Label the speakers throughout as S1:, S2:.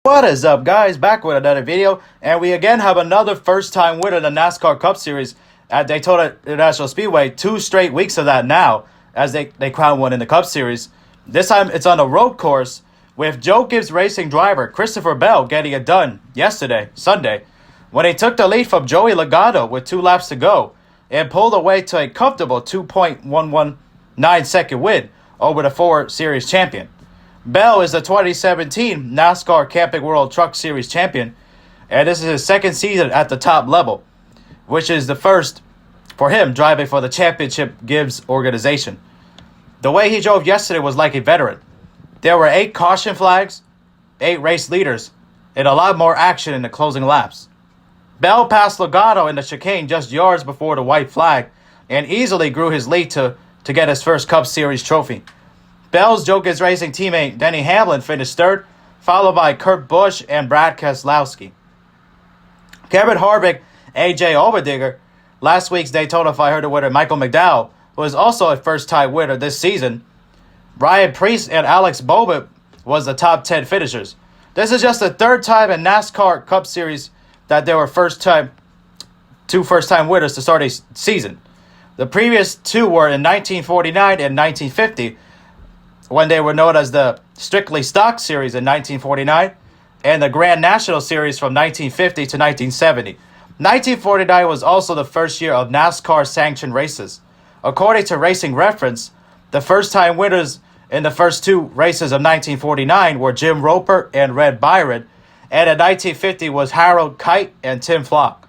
S1: What is up, guys? Back with another video, and we again have another first-time winner in the NASCAR Cup Series at Daytona International Speedway. 2 straight weeks of that now, as they crown one in the Cup Series. This time it's on a road course with Joe Gibbs Racing driver Christopher Bell getting it done yesterday, Sunday, when he took the lead from Joey Logano with 2 laps to go and pulled away to a comfortable 2.119 second win over the 4 Series champion. Bell is the 2017 NASCAR Camping World Truck Series champion, and this is his second season at the top level, which is the first for him driving for the championship Gibbs organization. The way he drove yesterday was like a veteran. There were 8 caution flags, 8 race leaders, and a lot more action in the closing laps. Bell passed Logano in the chicane just yards before the white flag and easily grew his lead to get his first Cup Series trophy. Bell's Joe Gibbs Racing teammate Denny Hamlin finished third, followed by Kurt Busch and Brad Keselowski. Kevin Harvick, AJ Allmendinger, last week's Daytona 500 winner Michael McDowell, who is also a first-time winner this season. Ryan Preece and Alex Bowman was the top 10 finishers. This is just the third time in NASCAR Cup Series that there were two first-time winners to start a season. The previous 2 were in 1949 and 1950, when they were known as the Strictly Stock Series in 1949 and the Grand National Series from 1950 to 1970. 1949 was also the first year of NASCAR sanctioned races. According to Racing Reference, the first-time winners in the first 2 races of 1949 were Jim Roper and Red Byron, and in 1950 was Harold Kite and Tim Flock.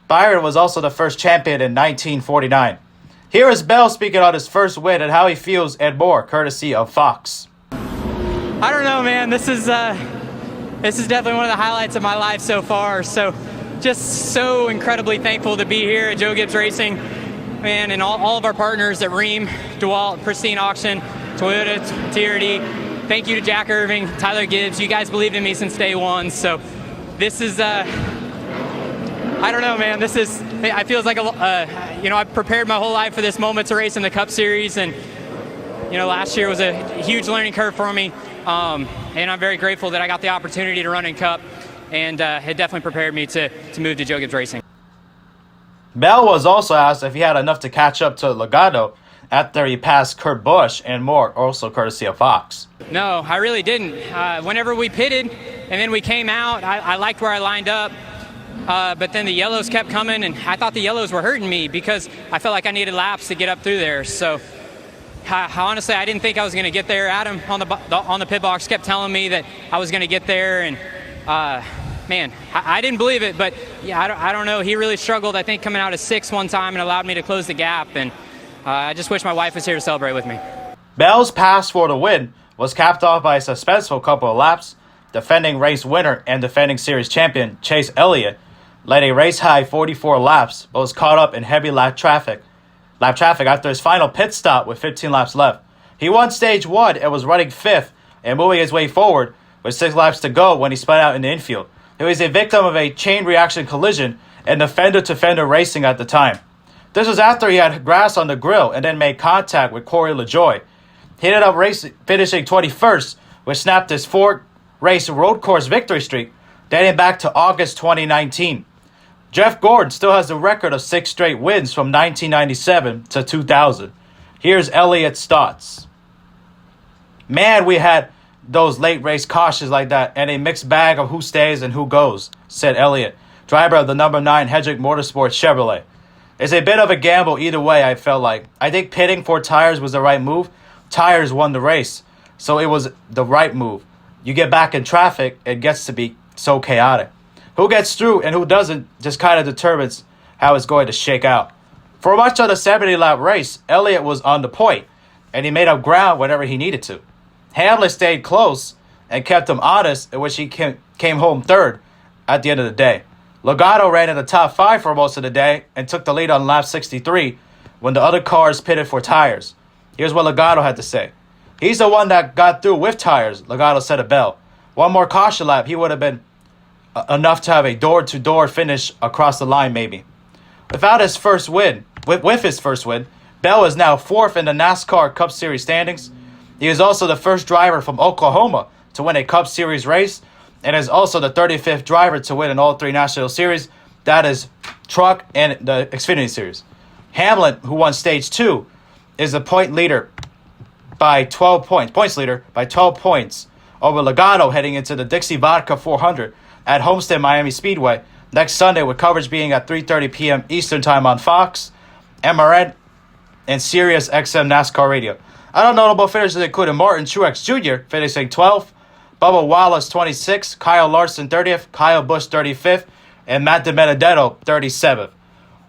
S1: Byron was also the first champion in 1949. Here is Bell speaking on his first win and how he feels and more, courtesy of Fox.
S2: I don't know, man. This is definitely one of the highlights of my life so far. So just so incredibly thankful to be here at Joe Gibbs Racing, man, and all of our partners at Ream, DeWalt, Pristine Auction, Toyota, TRD. Thank you to Jack Irving, Tyler Gibbs. You guys believed in me since day one. So this is, I don't know, man. I feel like I've prepared my whole life for this moment to race in the Cup Series, and last year was a huge learning curve for me, and I'm very grateful that I got the opportunity to run in Cup, and it definitely prepared me to move to Joe Gibbs Racing.
S1: Bell was also asked if he had enough to catch up to Logano after he passed Kurt Busch and more, also courtesy of Fox.
S2: No, I really didn't. Whenever we pitted and then we came out, I liked where I lined up. But then the yellows kept coming, and I thought the yellows were hurting me because I felt like I needed laps to get up through there. So honestly, I didn't think I was going to get there. Adam on the pit box kept telling me that I was going to get there, and man, I didn't believe it. But yeah, I don't know. He really struggled, I think, coming out of 6th one time and allowed me to close the gap. And I just wish my wife was here to celebrate with me.
S1: Bell's pass for the win was capped off by a suspenseful couple of laps. Defending race winner and defending series champion Chase Elliott led a race-high 44 laps, but was caught up in heavy lap traffic after his final pit stop with 15 laps left. He won Stage 1 and was running 5th and moving his way forward with 6 laps to go when he spun out in the infield. He was a victim of a chain reaction collision and fender-to-fender racing at the time. This was after he had grass on the grill and then made contact with Corey LaJoie. He ended up finishing 21st, which snapped his 4-race road course victory streak dating back to August 2019. Jeff Gordon still has the record of 6 straight wins from 1997 to 2000. Here's Elliott's thoughts. Man, we had those late race cautions like that and a mixed bag of who stays and who goes, said Elliott, driver of the number 9 Hedrick Motorsports Chevrolet. It's a bit of a gamble either way, I felt like. I think pitting for tires was the right move. Tires won the race, so it was the right move. You get back in traffic, it gets to be so chaotic. Who gets through and who doesn't just kind of determines how it's going to shake out. For much of the 70-lap race, Elliott was on the point, and he made up ground whenever he needed to. Hamlin stayed close and kept him honest, in which he came home third at the end of the day. Logano ran in the top 5 for most of the day and took the lead on lap 63 when the other cars pitted for tires. Here's what Logano had to say. He's the one that got through with tires, Logano said to Bell. One more caution lap, he would have been enough to have a door-to-door finish across the line maybe. With his first win, Bell is now 4th in the NASCAR Cup Series standings. He is also the first driver from Oklahoma to win a Cup Series race and is also the 35th driver to win in all 3 National Series. That is Truck and the Xfinity Series. Hamlin, who won Stage 2, is the points leader by 12 points over Logano heading into the Dixie Vodka 400 at Homestead Miami Speedway next Sunday, with coverage being at 3:30 p.m. Eastern Time on Fox, MRN, and Sirius XM NASCAR Radio. Other notable finishers included Martin Truex Jr. finishing 12th, Bubba Wallace 26th, Kyle Larson 30th, Kyle Busch 35th, and Matt DiBenedetto 37th.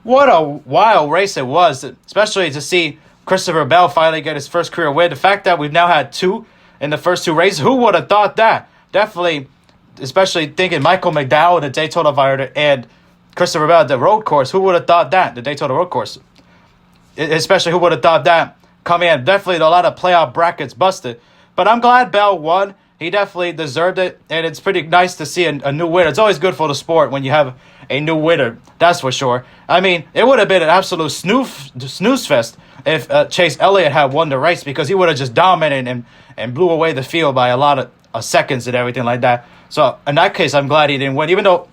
S1: What a wild race it was, especially to see Christopher Bell finally get his first career win. The fact that we've now had 2 in the first 2 races, who would have thought that? Definitely, especially thinking Michael McDowell, the Daytona 500, and Christopher Bell at the road course. Who would have thought that? The Daytona Road Course. Especially who would have thought that coming in. Definitely a lot of playoff brackets busted. But I'm glad Bell won. He definitely deserved it, and it's pretty nice to see a new winner. It's always good for the sport when you have a new winner, that's for sure. I mean, it would have been an absolute snooze fest if Chase Elliott had won the race, because he would have just dominated and blew away the field by a lot of seconds and everything like that. So in that case, I'm glad he didn't win, even though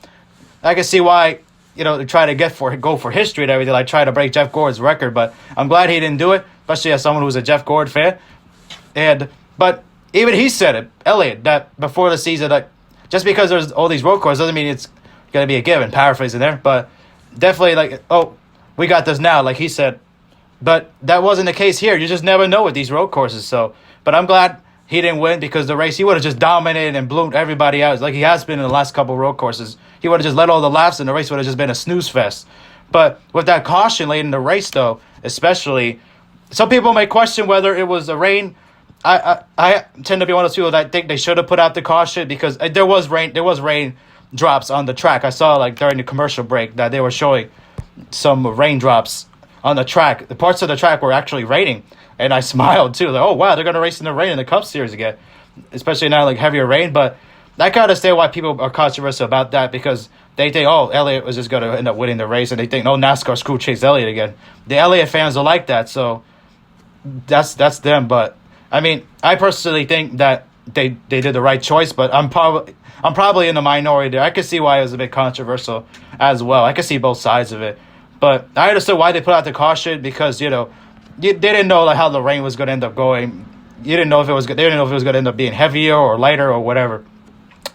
S1: I can see why, they try to go for history and everything, like try to break Jeff Gordon's record, but I'm glad he didn't do it, especially as someone who's a Jeff Gordon fan. But even he said it, Elliott, that before the season, that just because there's all these road courses doesn't mean it's going to be a given, paraphrasing there, but definitely we got this now, like he said. But that wasn't the case here. You just never know with these road courses. But I'm glad he didn't win, because the race, he would have just dominated and blew everybody out like he has been in the last couple of road courses. He would have just let all the laps, and the race would have just been a snooze fest. But with that caution late in the race, though, especially, some people may question whether it was a rain. I tend to be one of those people that think they should have put out the caution, because there was rain drops on the track. I saw during the commercial break that they were showing some raindrops on the track. The parts of the track were actually raining, and I smiled too. Oh wow, they're gonna race in the rain in the Cup Series again, especially now heavier rain. But I can understand why people are controversial about that, because they think, Elliott was just gonna end up winning the race, and they think, NASCAR screwed Chase Elliott again. The Elliott fans are like that, so that's them. But I mean, I personally think that they did the right choice, but I'm probably in the minority there. I could see why it was a bit controversial as well. I could see both sides of it. But I understood why they put out the caution, because they didn't know how the rain was going to end up going. You didn't know if it was going to end up being heavier or lighter or whatever.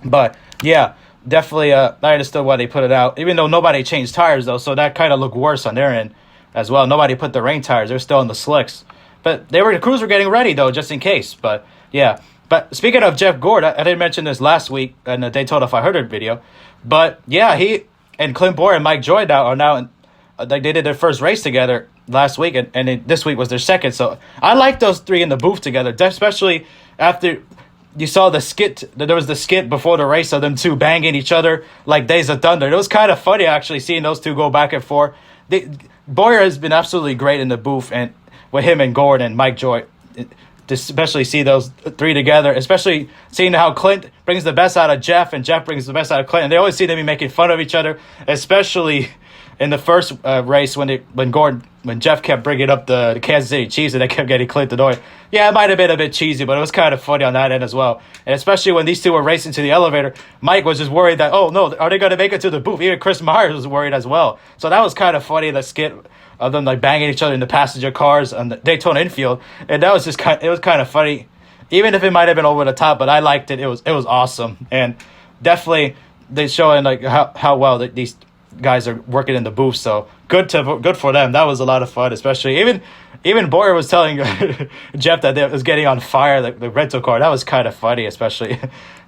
S1: But yeah, definitely I understood why they put it out. Even though nobody changed tires though, so that kind of looked worse on their end as well. Nobody put the rain tires; they're still in the slicks. But the crews were getting ready though, just in case. But yeah. But speaking of Jeff Gordon, I didn't mention this last week in the Daytona 500 video. But yeah, he and Clint Boyer and Mike Joy are now they did their first race together last week, and this week was their second. So I like those 3 in the booth together, especially after you saw the skit. There was the skit before the race of them 2 banging each other like Days of Thunder. It was kind of funny actually seeing those 2 go back and forth. Boyer has been absolutely great in the booth, and with him and Gordon and Mike Joy, to especially see those 3 together, especially seeing how Clint brings the best out of Jeff and Jeff brings the best out of Clint. And they always seem to be making fun of each other, especially in the first race when Jeff kept bringing up the Kansas City Chiefs and they kept getting Clint annoyed. Yeah, it might have been a bit cheesy, but it was kind of funny on that end as well. And especially when these 2 were racing to the elevator, Mike was just worried that, no, are they going to make it to the booth? Even Chris Myers was worried as well. So that was kind of funny, the skit of them banging each other in the passenger cars on the Daytona infield. And that was just it was kind of funny, even if it might have been over the top, but I liked it. It was awesome. And definitely they showing how well these guys are working in the booth. So good for them. That was a lot of fun, especially even Boyer was telling Jeff that it was getting on fire, the rental car. That was kind of funny, especially.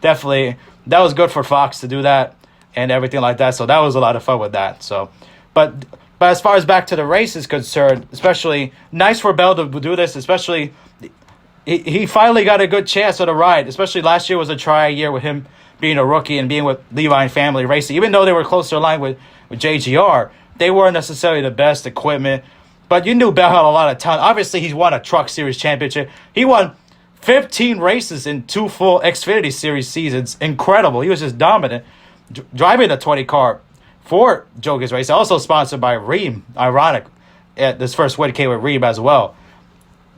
S1: Definitely that was good for Fox to do that and everything like that. So that was a lot of fun with that. So but as far as back to the race is concerned, especially nice for Bell to do this, especially he finally got a good chance at a ride. Especially last year was a try year with him being a rookie and being with Levi and Family Racing. Even though they were closer aligned with JGR, they weren't necessarily the best equipment. But you knew Bell had a lot of talent. Obviously, he's won a Truck Series championship. He won 15 races in 2 full Xfinity Series seasons. Incredible. He was just dominant. Driving the 20 car for Joker's Race. Also sponsored by Ream. Ironic. This first win came with Ream as well.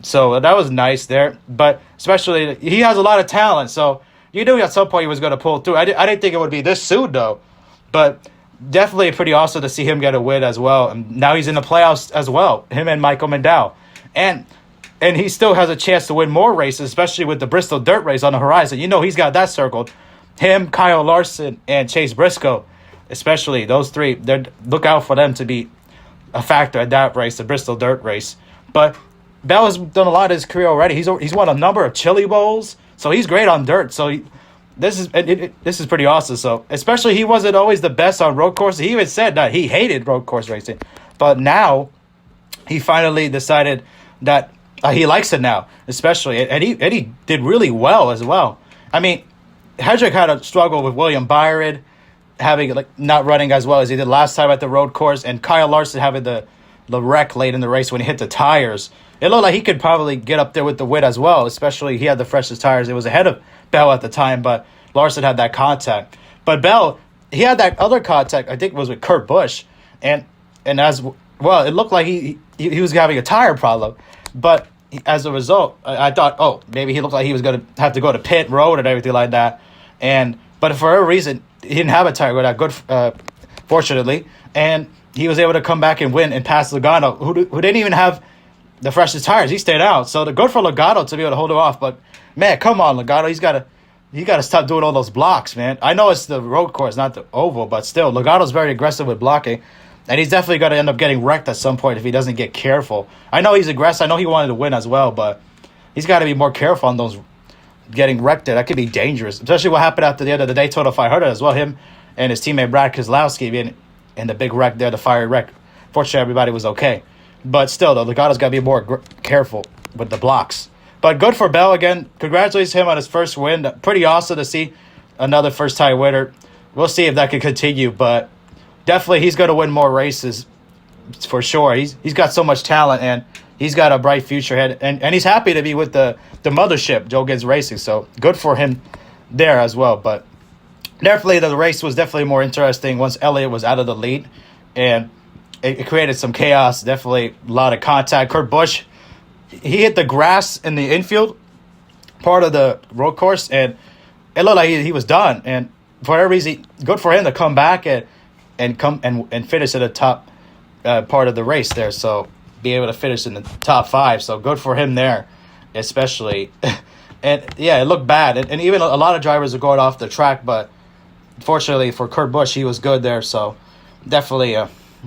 S1: So that was nice there. But especially, he has a lot of talent. So you knew at some point he was going to pull through. I didn't think it would be this soon, though. But definitely pretty awesome to see him get a win as well. And now he's in the playoffs as well, him and Michael McDowell. And he still has a chance to win more races, especially with the Bristol Dirt Race on the horizon. You know he's got that circled. Him, Kyle Larson, and Chase Briscoe, especially those three, look out for them to be a factor at that race, the Bristol Dirt Race. But Bell has done a lot of his career already. He's won a number of Chili Bowls, so he's great on dirt. So this is pretty awesome. So especially he wasn't always the best on road courses. He even said that he hated road course racing, but now he finally decided that he likes it now, especially, and he did really well as well. I mean, Hedrick had a struggle with William Byron having not running as well as he did last time at the road course, and Kyle Larson having the wreck late in the race when he hit the tires. It looked like he could probably get up there with the win as well, especially he had the freshest tires. It was ahead of Bell at the time, but Larson had that contact. But Bell, he had that other contact, I think it was with Kurt Busch, and as well, it looked like he was having a tire problem. But as a result, I thought, oh, maybe he looked like he was going to have to go to pit road and everything like that. But for a reason, he didn't have a tire that good, fortunately, and he was able to come back and win and pass Logano, who didn't even have the freshest tires. He stayed out, so good for Logano to be able to hold it off. But man, come on, Logano, he's got to stop doing all those blocks, man. I know it's the road course, not the oval, but still, Logano's very aggressive with blocking, and he's definitely going to end up getting wrecked at some point if he doesn't get careful. I know he's aggressive. I know he wanted to win as well, but he's got to be more careful on those getting wrecked there. That could be dangerous, especially what happened after the end of the Daytona 500 as well. Him and his teammate Brad Keselowski being in the big wreck there, the fiery wreck. Fortunately, everybody was okay. But still, though, Logano's got to be more careful with the blocks. But good for Bell again. Congratulations to him on his first win. Pretty awesome to see another first-time winner. We'll see if that can continue, but definitely he's going to win more races for sure. He's got so much talent, and he's got a bright future ahead. And he's happy to be with the mothership, Joe Gibbs Racing. So good for him there as well. But definitely the race was definitely more interesting once Elliott was out of the lead, and it created some chaos. Definitely a lot of contact. Kurt Busch, he hit the grass in the infield part of the road course, and it looked like he was done. And for whatever reason, good for him to come back and come and finish at the top part of the race there. So be able to finish in the top 5. So good for him there, especially. And yeah, it looked bad. And even a lot of drivers are going off the track, but fortunately for Kurt Busch, he was good there. So definitely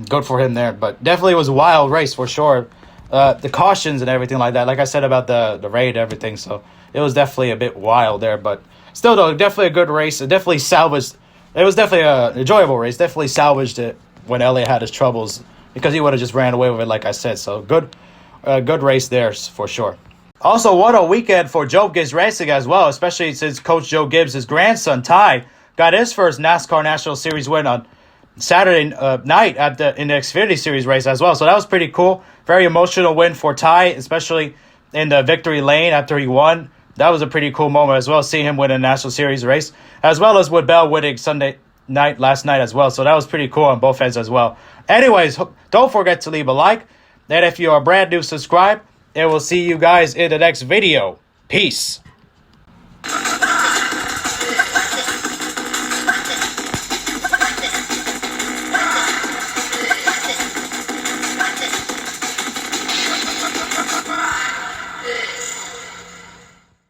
S1: good for him there. But definitely it was a wild race for sure. The cautions and everything like that, like I said about the raid and everything. So it was definitely a bit wild there. But still, though, definitely a good race. It definitely salvaged. It was definitely an enjoyable race. Definitely salvaged it when Elliott had his troubles, because he would have just ran away with it, like I said. So good race there for sure. Also, what a weekend for Joe Gibbs Racing as well, especially since Coach Joe Gibbs' grandson, Ty, got his first NASCAR National Series win on Saturday night in the Xfinity Series race as well. So that was pretty cool. Very emotional win for Ty, especially in the victory lane after he won. That was a pretty cool moment as well, seeing him win a National Series race, as well as with Bell winning Sunday night last night as well. So that was pretty cool on both ends as well. Anyways, don't forget to leave a like. And if you are brand new, subscribe. And we'll see you guys in the next video. Peace.